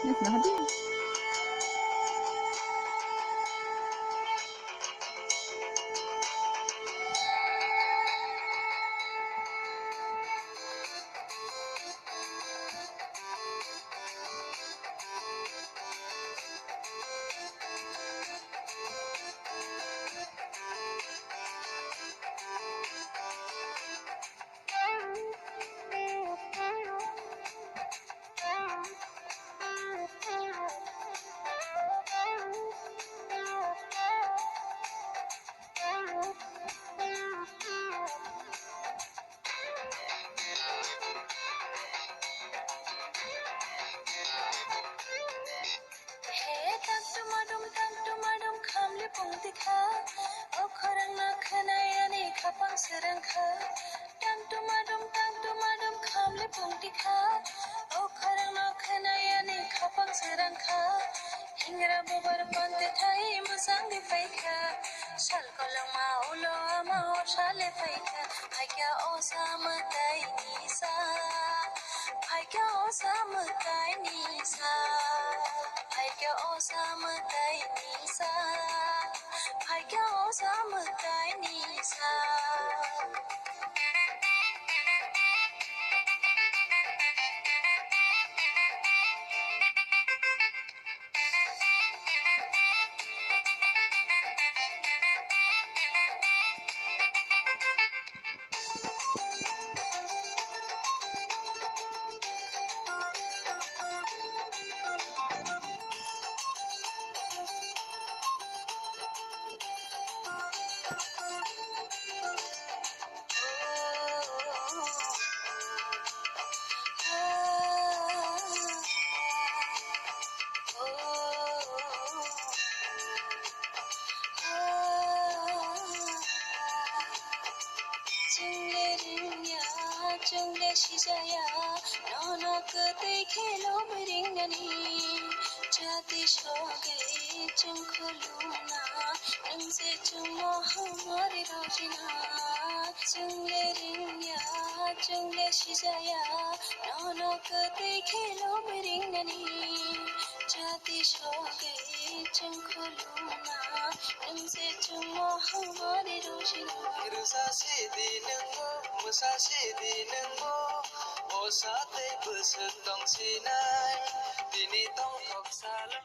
نهدي Pungtika, okorang nakhanayani kapang serangka. Tang tumadum kamli pungtika, okorang nakhanayani kapang serangka. Hingra bubar pante thai masang di faika, shal kolang maulo amao shale faika. Bhagya osamatai nisa, bhagya osamatai nisa, bhagya osamatai nisa. Bhagya osamatai nisa. Jungle shijaya, nono kate khelo bringani. Jati shoge chunkhuluna, nungse chummo hamari rojina. Jungle shijaya, nono kate khelo bringani. Jati shoge chunkhuluna, nungse chummo hamari rojina. Irusasi dinengmo, musasi dinengmo, osate besutong sinai, dini tong tok salam.